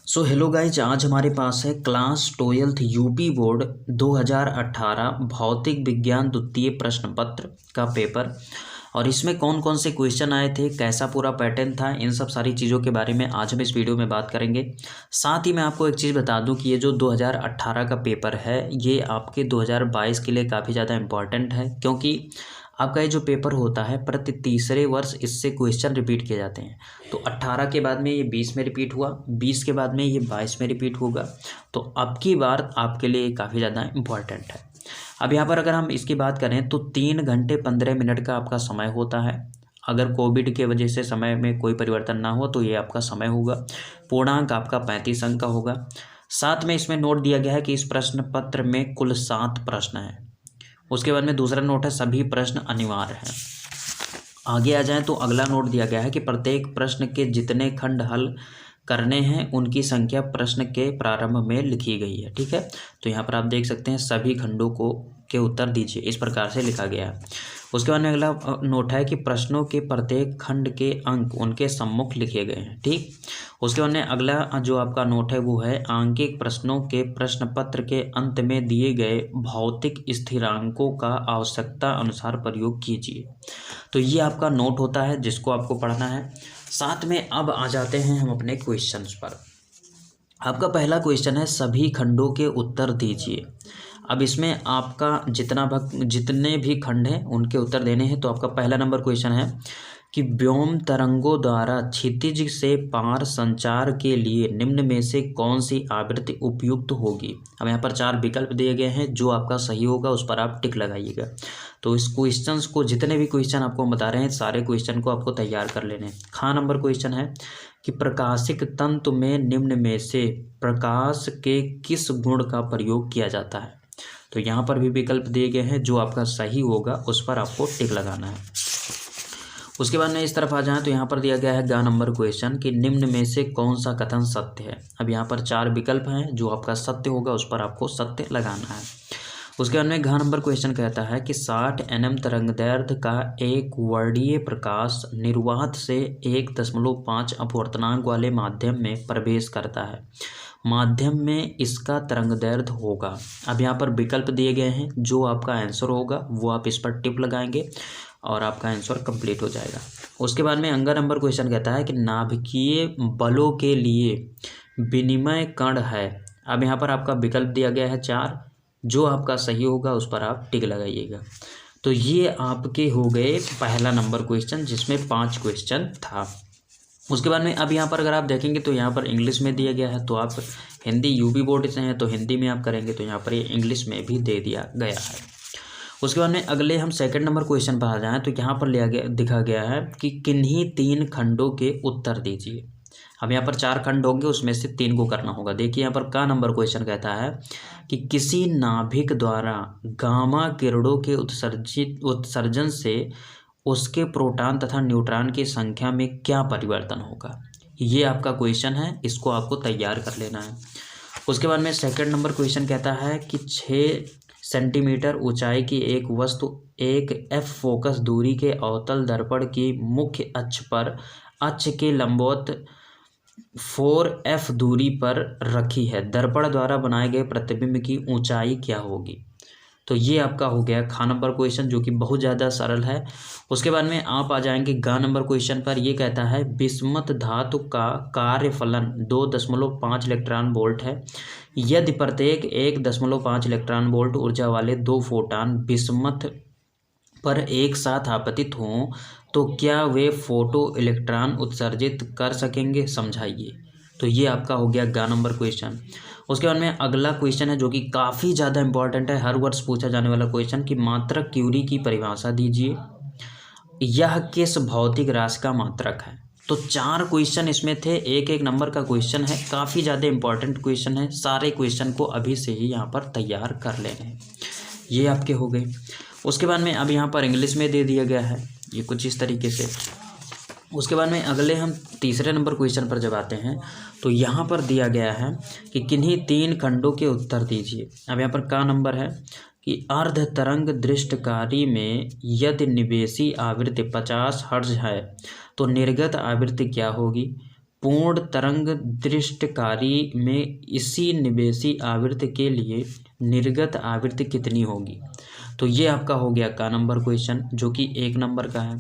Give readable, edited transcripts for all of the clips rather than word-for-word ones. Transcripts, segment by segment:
So hello guys, आज हमारे पास है क्लास 12th यूपी बोर्ड 2018 भौतिक विज्ञान द्वितीय प्रश्न पत्र का पेपर। और इसमें कौन कौन से क्वेश्चन आए थे, कैसा पूरा पैटर्न था, इन सब सारी चीज़ों के बारे में आज हम इस वीडियो में बात करेंगे। साथ ही मैं आपको एक चीज़ बता दूं कि ये जो 2018 का पेपर है ये आपके 2022 के लिए काफ़ी ज़्यादा इम्पॉर्टेंट है, क्योंकि आपका ये जो पेपर होता है प्रति तीसरे वर्ष इससे क्वेश्चन रिपीट किए जाते हैं। तो 18 के बाद में ये 20 में रिपीट हुआ, 20 के बाद में ये 22 में रिपीट होगा। तो अब की बार आपके लिए काफ़ी ज़्यादा इम्पॉर्टेंट है। अब यहाँ पर अगर हम इसकी बात करें तो 3 घंटे 15 मिनट का आपका समय होता है। अगर कोविड के वजह से समय में कोई परिवर्तन ना हो तो ये आपका समय होगा। पूर्णांक आपका 35 अंक का होगा। साथ में इसमें नोट दिया गया है कि इस प्रश्न पत्र में कुल 7 प्रश्न हैं। उसके बाद में दूसरा नोट है सभी प्रश्न अनिवार्य हैं। आगे आ जाएं तो अगला नोट दिया गया है कि प्रत्येक प्रश्न के जितने खंड हल करने हैं उनकी संख्या प्रश्न के प्रारंभ में लिखी गई है। ठीक है, तो यहाँ पर आप देख सकते हैं सभी खंडों के उत्तर दीजिए, इस प्रकार से लिखा गया है। उसके बाद में अगला नोट है कि प्रश्नों के प्रत्येक खंड के अंक उनके सम्मुख लिखे गए हैं। ठीक, उसके बाद में अगला जो आपका नोट है वो है आंकिक प्रश्नों के प्रश्न पत्र के अंत में दिए गए भौतिक स्थिरांकों का आवश्यकता अनुसार प्रयोग कीजिए। तो ये आपका नोट होता है जिसको आपको पढ़ना है। साथ में अब आ जाते हैं हम अपने क्वेश्चंस पर। आपका पहला क्वेश्चन है सभी खंडों के उत्तर दीजिए। अब इसमें आपका जितने भी खंड हैं उनके उत्तर देने हैं। तो आपका पहला नंबर क्वेश्चन है कि व्योम तरंगों द्वारा क्षितिज से पार संचार के लिए निम्न में से कौन सी आवृत्ति उपयुक्त होगी। अब यहाँ पर 4 विकल्प दिए गए हैं, जो आपका सही होगा उस पर आप टिक लगाइएगा। तो इस क्वेश्चंस को, जितने भी क्वेश्चन आपको हम बता रहे हैं, सारे क्वेश्चन को आपको तैयार कर लेने हैं। ख नंबर क्वेश्चन है कि प्रकाशिक तंतु में निम्न में से प्रकाश के किस गुण का प्रयोग किया जाता है। तो यहाँ पर भी विकल्प दिए गए हैं, जो आपका सही होगा उस पर आपको टिक लगाना है। उसके बाद में इस तरफ आ जाएं तो यहाँ पर दिया गया है ग नंबर क्वेश्चन कि निम्न में से कौन सा कथन सत्य है। अब यहाँ पर 4 विकल्प हैं, जो आपका सत्य होगा उस पर आपको सत्य लगाना है। उसके बाद में घ नंबर क्वेश्चन कहता है कि 60 nm तरंगदैर्ध्य का एक वर्णीय प्रकाश निर्वात से 1.5 अपवर्तनांक वाले माध्यम में प्रवेश करता है। माध्यम में इसका तरंगदैर्ध्य होगा। अब यहाँ पर विकल्प दिए गए हैं, जो आपका आंसर होगा वो आप इस पर टिक लगाएंगे और आपका आंसर कंप्लीट हो जाएगा। उसके बाद में अंग नंबर क्वेश्चन कहता है कि नाभिकीय बलों के लिए विनिमय कण है। अब यहाँ पर आपका विकल्प दिया गया है 4, जो आपका सही होगा उस पर आप टिक लगाइएगा। तो ये आपके हो गए पहला नंबर क्वेश्चन, जिसमें 5 क्वेश्चन था। उसके बाद में अब यहाँ पर अगर आप देखेंगे तो यहाँ पर इंग्लिश में दिया गया है, तो आप हिंदी यूपी बोर्ड से हैं तो हिंदी में आप करेंगे, तो यहाँ पर ये इंग्लिश में भी दे दिया गया है। उसके बाद में अगले हम सेकंड नंबर क्वेश्चन पर आ जाएँ तो यहाँ पर दिखा गया है कि किन्हीं 3 खंडों के उत्तर दीजिए। अब यहाँ पर 4 खंड होंगे, उसमें से 3 को करना होगा। देखिए यहाँ पर का नंबर क्वेश्चन कहता है कि किसी नाभिक द्वारा गामा किरणों के उत्सर्जन से उसके प्रोटॉन तथा न्यूट्रॉन की संख्या में क्या परिवर्तन होगा। ये आपका क्वेश्चन है, इसको आपको तैयार कर लेना है। उसके बाद में सेकंड नंबर क्वेश्चन कहता है कि 6 सेंटीमीटर ऊंचाई की एक वस्तु एक एफ फोकस दूरी के अवतल दर्पण की मुख्य अक्ष पर अक्ष के लंबवत 4f दूरी पर रखी है। दर्पण द्वारा बनाए गए प्रतिबिंब की ऊंचाई क्या होगी। तो ये आपका हो गया ख नंबर क्वेश्चन, जो कि बहुत ज़्यादा सरल है। उसके बाद में आप आ जाएंगे ग नंबर क्वेश्चन पर। ये कहता है बिस्मथ धातु का कार्यफलन 2.5 इलेक्ट्रॉन वोल्ट है। यदि प्रत्येक 1.5 इलेक्ट्रॉन वोल्ट ऊर्जा वाले 2 फोटॉन बिस्मथ पर एक साथ आपतित हों तो क्या वे फोटो इलेक्ट्रॉन उत्सर्जित कर सकेंगे, समझाइए। तो ये आपका हो गया ग नंबर क्वेश्चन। उसके बाद में अगला क्वेश्चन है, जो कि काफ़ी ज़्यादा इंपॉर्टेंट है, हर वर्ष पूछा जाने वाला क्वेश्चन कि मात्रक क्यूरी की परिभाषा दीजिए। यह किस भौतिक राशि का मात्रक है। तो 4 क्वेश्चन इसमें थे, एक नंबर का क्वेश्चन है, काफ़ी ज़्यादा इंपॉर्टेंट क्वेश्चन है। सारे क्वेश्चन को अभी से ही यहाँ पर तैयार कर लेने हैं। ये आपके हो गए। उसके बाद में अब यहाँ पर इंग्लिश में दे दिया गया है, ये कुछ इस तरीके से। उसके बाद में अगले हम तीसरे नंबर क्वेश्चन पर जब आते हैं तो यहाँ पर दिया गया है कि किन्हीं 3 खंडों के उत्तर दीजिए। अब यहाँ पर का नंबर है कि अर्ध तरंग दृष्टकारी में यदि निवेशी आवृत्ति 50 हर्ट्ज है तो निर्गत आवृत्ति क्या होगी। पूर्ण तरंग दृष्टिकारी में इसी निवेशी आवृत्ति के लिए निर्गत आवृत्ति कितनी होगी। तो ये आपका हो गया का नंबर क्वेश्चन, जो कि 1 नंबर का है।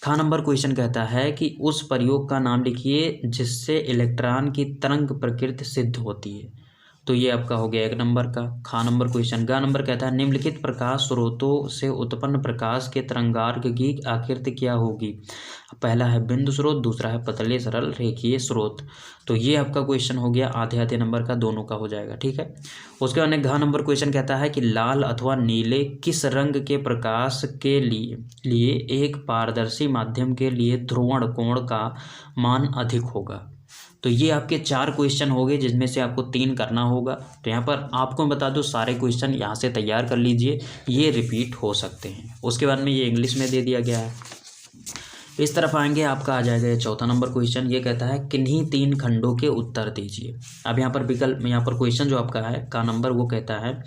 खा नंबर क्वेश्चन कहता है कि उस प्रयोग का नाम लिखिए जिससे इलेक्ट्रॉन की तरंग प्रकृति सिद्ध होती है। तो ये आपका हो गया 1 नंबर का खा नंबर क्वेश्चन। गा नंबर कहता है निम्नलिखित प्रकाश स्रोतों से उत्पन्न प्रकाश के तरंगार्घ की आकृति क्या होगी। पहला है बिंदु स्रोत, दूसरा है पतले सरल रेखीय स्रोत। तो ये आपका क्वेश्चन हो गया आधे आधे नंबर का, दोनों का हो जाएगा, ठीक है। उसके बाद घ नंबर क्वेश्चन कहता है कि लाल अथवा नीले किस रंग के प्रकाश के लिए एक पारदर्शी माध्यम के लिए ध्रुवण कोण का मान अधिक होगा। तो ये आपके 4 क्वेश्चन हो गए, जिसमें से आपको 3 करना होगा। तो यहाँ पर आपको मैं बता दूं सारे क्वेश्चन यहाँ से तैयार कर लीजिए, ये रिपीट हो सकते हैं। उसके बाद में ये इंग्लिश में दे दिया गया है। इस तरफ आएंगे, आपका आ जाएगा चौथा नंबर क्वेश्चन। ये कहता है किन्हीं 3 खंडों के उत्तर दीजिए। अब यहाँ पर विकल्प, यहाँ पर क्वेश्चन जो आपका है का नंबर, वो कहता है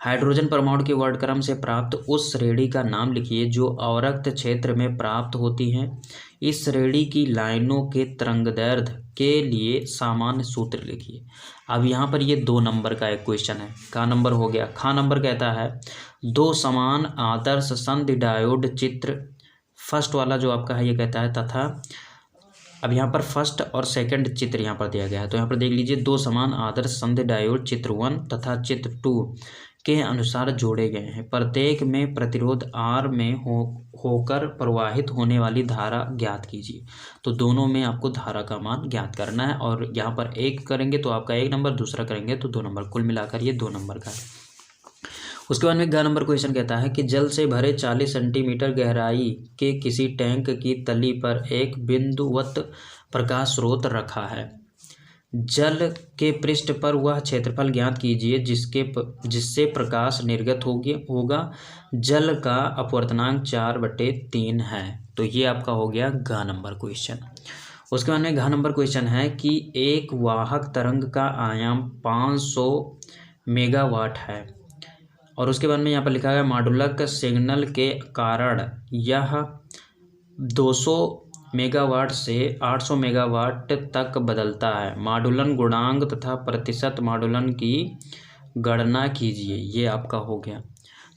हाइड्रोजन परमाणु के वर्णक्रम से प्राप्त उस श्रेणी का नाम लिखिए जो अवरक्त क्षेत्र में प्राप्त होती हैं। इस श्रेणी की लाइनों के तरंगदैर्घ्य के लिए सामान्य सूत्र लिखिए। अब यहाँ पर ये 2 नंबर का एक क्वेश्चन है। का नंबर हो गया। खा नंबर कहता है 2 समान आदर्श संधि डायोड चित्र। फर्स्ट वाला जो आपका है ये कहता है तथा, अब यहाँ पर फर्स्ट और सेकंड चित्र यहाँ पर दिया गया है। तो यहाँ पर देख लीजिए 2 समान आदर्श संधि डायोड चित्र 1 तथा चित्र 2 के अनुसार जोड़े गए हैं। प्रत्येक में प्रतिरोध R में होकर प्रवाहित होने वाली धारा ज्ञात कीजिए। तो दोनों में आपको धारा का मान ज्ञात करना है, और यहाँ पर 1 करेंगे तो आपका 1 नंबर, दूसरा करेंगे तो 2 नंबर, कुल मिलाकर ये 2 नंबर का है। उसके बाद में ग नंबर क्वेश्चन कहता है कि जल से भरे 40 सेंटीमीटर गहराई के किसी टैंक की तली पर एक बिंदुवत प्रकाश स्रोत रखा है। जल के पृष्ठ पर वह क्षेत्रफल ज्ञात कीजिए जिससे प्रकाश निर्गत होगा। जल का अपवर्तनांक 4/3 है। तो ये आपका हो गया घ नंबर क्वेश्चन। उसके बाद में घ नंबर क्वेश्चन है कि एक वाहक तरंग का आयाम 500 मेगावाट है, और उसके बाद में यहाँ पर लिखा है मॉडुलक सिग्नल के कारण यह 200 मेगावाट से 800 मेगावाट तक बदलता है। मॉडुलन गुणांक तथा प्रतिशत मॉडुलन की गणना कीजिए। ये आपका हो गया।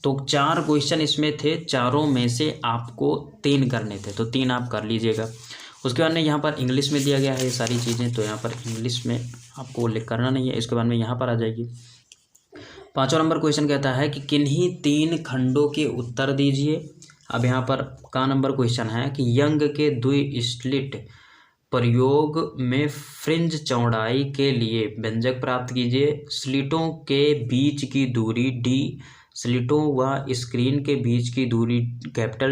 तो 4 क्वेश्चन इसमें थे, चारों में से आपको 3 करने थे, तो 3 आप कर लीजिएगा। उसके बाद में यहाँ पर इंग्लिश में दिया गया है ये सारी चीज़ें, तो यहाँ पर इंग्लिश में आपको लिख करना नहीं है। इसके बाद में यहाँ पर आ जाएगी 5वां नंबर क्वेश्चन कहता है कि किन्हीं 3 खंडों के उत्तर दीजिए। अब यहाँ पर का नंबर क्वेश्चन है कि यंग के द्वि-स्लिट प्रयोग में फ्रिंज चौड़ाई के लिए व्यंजक प्राप्त कीजिए। स्लिटों के बीच की दूरी d, स्लिटों व स्क्रीन के बीच की दूरी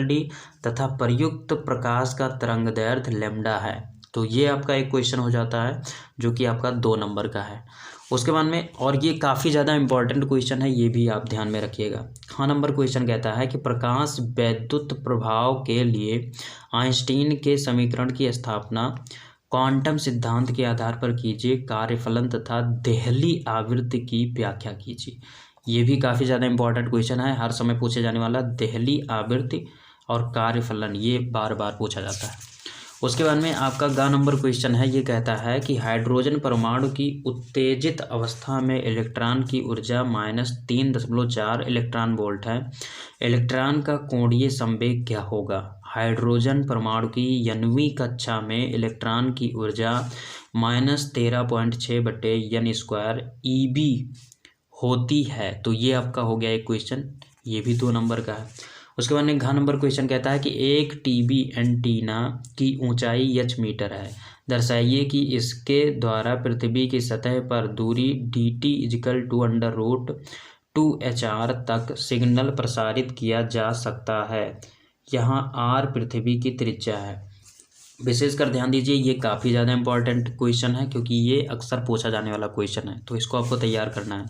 D तथा प्रयुक्त प्रकाश का तरंगदैर्घ्य लैम्डा है। तो ये आपका एक क्वेश्चन हो जाता है, जो कि आपका 2 नंबर का है। उसके बाद में, और ये काफ़ी ज़्यादा इंपॉर्टेंट क्वेश्चन है, ये भी आप ध्यान में रखिएगा। ख नंबर क्वेश्चन कहता है कि प्रकाश वैद्युत प्रभाव के लिए आइंस्टीन के समीकरण की स्थापना क्वांटम सिद्धांत के आधार पर कीजिए। कार्यफलन तथा देहली आवृत्ति की व्याख्या कीजिए। ये भी काफ़ी ज़्यादा इंपॉर्टेंट क्वेश्चन है, हर समय पूछे जाने वाला। देहली आवृत्ति और कार्यफलन ये बार बार पूछा जाता है। उसके बाद में आपका ग नंबर क्वेश्चन है, ये कहता है कि हाइड्रोजन परमाणु की उत्तेजित अवस्था में इलेक्ट्रॉन की ऊर्जा -3.4 इलेक्ट्रॉन वोल्ट है। इलेक्ट्रॉन का कोणीय संवेग क्या होगा। हाइड्रोजन परमाणु की 9वीं कक्षा में इलेक्ट्रॉन की ऊर्जा -13.6/n² eV होती है। तो ये आपका हो गया एक क्वेश्चन, ये भी 2 नंबर का है। उसके बाद में घ नंबर क्वेश्चन कहता है कि एक टीवी एंटीना की ऊंचाई h मीटर है। दर्शाइए कि इसके द्वारा पृथ्वी की सतह पर दूरी dt √2HR तक सिग्नल प्रसारित किया जा सकता है। यहाँ r पृथ्वी की त्रिज्या है। विशेषकर ध्यान दीजिए, ये काफ़ी ज़्यादा इंपॉर्टेंट क्वेश्चन है, क्योंकि ये अक्सर पूछा जाने वाला क्वेश्चन है, तो इसको आपको तैयार करना है।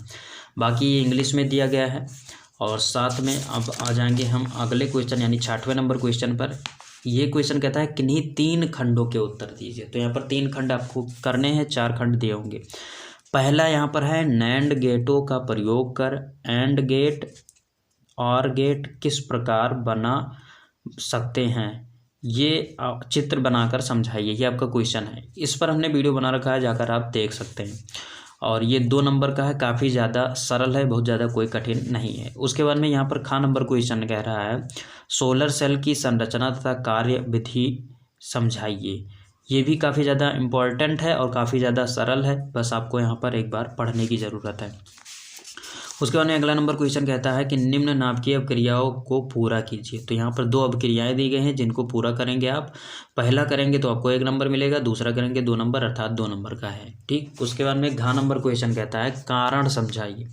बाकी ये इंग्लिश में दिया गया है। और साथ में अब आ जाएंगे हम अगले क्वेश्चन, यानी 6वें नंबर क्वेश्चन पर। ये क्वेश्चन कहता है किन्हीं 3 खंडों के उत्तर दीजिए। तो यहाँ पर 3 खंड आपको करने हैं, 4 खंड दिए होंगे। पहला यहाँ पर है नैंड गेटों का प्रयोग कर एंड गेट और गेट किस प्रकार बना सकते हैं। ये चित्र बनाकर समझाइए, ये आपका क्वेश्चन है। इस पर हमने वीडियो बना रखा है, जाकर आप देख सकते हैं। और ये 2 नंबर का है, काफ़ी ज़्यादा सरल है, बहुत ज़्यादा कोई कठिन नहीं है। उसके बाद में यहाँ पर ख नंबर क्वेश्चन कह रहा है सोलर सेल की संरचना तथा कार्य विधि समझाइए। ये भी काफ़ी ज़्यादा इम्पोर्टेंट है और काफ़ी ज़्यादा सरल है, बस आपको यहाँ पर एक बार पढ़ने की ज़रूरत है। उसके बाद में अगला नंबर क्वेश्चन कहता है कि निम्न नाभिकीय अभिक्रियाओं को पूरा कीजिए। तो यहाँ पर 2 अभिक्रियाएं दी गई हैं जिनको पूरा करेंगे आप। पहला करेंगे तो आपको 1 नंबर मिलेगा, दूसरा करेंगे 2 नंबर, अर्थात 2 नंबर का है। ठीक। उसके बाद में घ नंबर क्वेश्चन कहता है कारण समझाइए।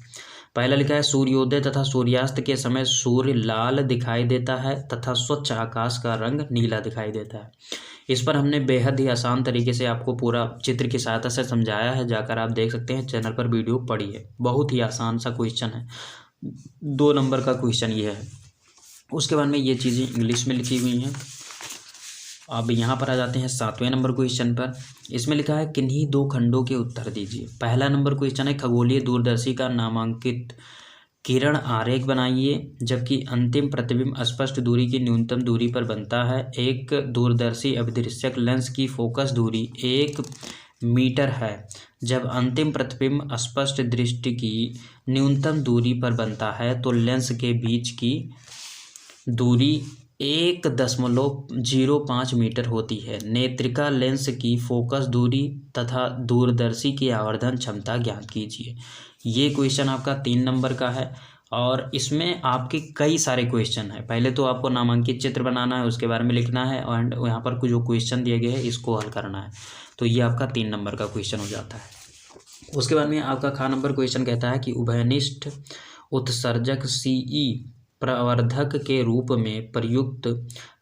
पहला लिखा है सूर्योदय तथा सूर्यास्त के समय सूर्य लाल दिखाई देता है तथा स्वच्छ आकाश का रंग नीला दिखाई देता है। इस पर हमने बेहद ही आसान तरीके से आपको पूरा चित्र की सहायता से समझाया है, जाकर आप देख सकते हैं, चैनल पर वीडियो पड़ी है। बहुत ही आसान सा क्वेश्चन है, 2 नंबर का क्वेश्चन ये है। उसके बाद में ये चीज़ें इंग्लिश में लिखी हुई हैं। अब यहाँ पर आ जाते हैं 7वें नंबर क्वेश्चन पर। इसमें लिखा है किन्हीं 2 खंडों के उत्तर दीजिए। पहला नंबर क्वेश्चन है खगोलीय दूरदर्शी का नामांकित किरण आरेख बनाइए जबकि अंतिम प्रतिबिंब स्पष्ट दूरी की न्यूनतम दूरी पर बनता है। एक दूरदर्शी अभिदृश्यक लेंस की फोकस दूरी 1 मीटर है जब अंतिम प्रतिबिंब स्पष्ट दृष्टि की न्यूनतम दूरी पर बनता है तो लेंस के बीच की दूरी 1.05 मीटर होती है। नेत्रिका लेंस की फोकस दूरी तथा दूरदर्शी की आवर्धन क्षमता ज्ञात कीजिए। ये क्वेश्चन आपका 3 नंबर का है और इसमें आपके कई सारे क्वेश्चन हैं। पहले तो आपको नामांकित चित्र बनाना है, उसके बारे में लिखना है और यहाँ पर कुछ जो क्वेश्चन दिए गए हैं इसको हल करना है। तो ये आपका 3 नंबर का क्वेश्चन हो जाता है। उसके बाद में आपका ख नंबर क्वेश्चन कहता है कि उभयनिष्ठ उत्सर्जक सीई प्रवर्धक के रूप में प्रयुक्त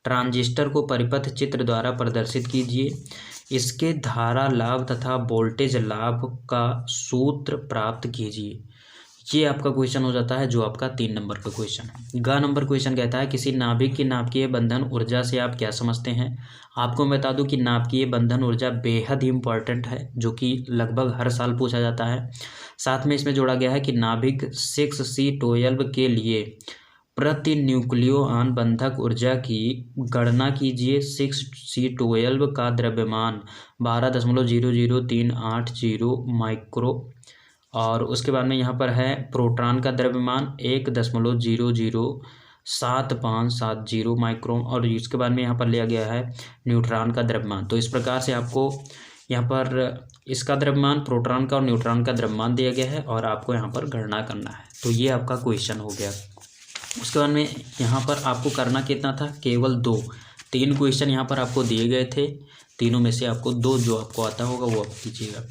ट्रांजिस्टर को परिपथ चित्र द्वारा प्रदर्शित कीजिए। इसके धारा लाभ तथा वोल्टेज लाभ का सूत्र प्राप्त कीजिए। ये आपका क्वेश्चन हो जाता है, जो आपका 3 नंबर का क्वेश्चन है। ग नंबर क्वेश्चन कहता है किसी नाभिक की नाभिकीय बंधन ऊर्जा से आप क्या समझते हैं। आपको मैं बता दूं कि नाभिकीय बंधन ऊर्जा बेहद ही इंपॉर्टेंट है, जो कि लगभग हर साल पूछा जाता है। साथ में इसमें जोड़ा गया है कि नाभिक 6C12 के लिए प्रति न्यूक्लियोन बंधक ऊर्जा की गणना कीजिए। 6C12 का द्रव्यमान 12.00380 माइक्रो और उसके बाद में यहाँ पर है प्रोटॉन का द्रव्यमान 1.007570 माइक्रोन और इसके बाद में यहाँ पर लिया गया है न्यूट्रॉन का द्रव्यमान। तो इस प्रकार से आपको यहाँ पर इसका द्रव्यमान, प्रोटॉन का और न्यूट्रॉन का द्रव्यमान दिया गया है और आपको यहाँ पर गणना करना है। तो ये आपका क्वेश्चन हो गया। उसके बाद में यहाँ पर आपको करना कितना था, केवल 2। 3 क्वेश्चन यहाँ पर आपको दिए गए थे, तीनों में से आपको 2 जो आपको आता होगा वो आप कीजिएगा।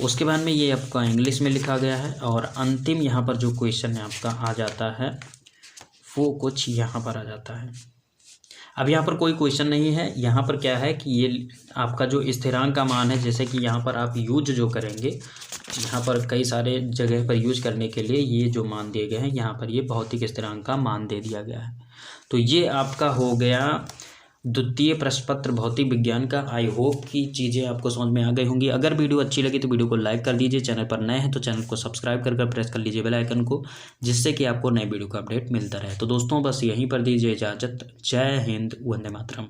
उसके बाद में ये आपका इंग्लिश में लिखा गया है और अंतिम यहाँ पर जो क्वेश्चन है आपका आ जाता है वो कुछ यहाँ पर आ जाता है। अब यहाँ पर कोई क्वेश्चन नहीं है, यहाँ पर क्या है कि ये आपका जो स्थिरांक का मान है, जैसे कि यहाँ पर आप यूज जो करेंगे, यहाँ पर कई सारे जगह पर यूज करने के लिए ये जो मान दिए गए हैं, यहाँ पर ये भौतिक स्थिरांक का मान दे दिया गया है। तो ये आपका हो गया द्वितीय प्रश्न पत्र भौतिक विज्ञान का। आई होप कि चीज़ें आपको समझ में आ गई होंगी। अगर वीडियो अच्छी लगी तो वीडियो को लाइक कर दीजिए, चैनल पर नए हैं तो चैनल को सब्सक्राइब कर प्रेस कर लीजिए बेल आइकन को, जिससे कि आपको नए वीडियो का अपडेट मिलता रहे। तो दोस्तों बस यहीं पर दीजिए इजाज़त। जय हिंद, वंदे मातरम।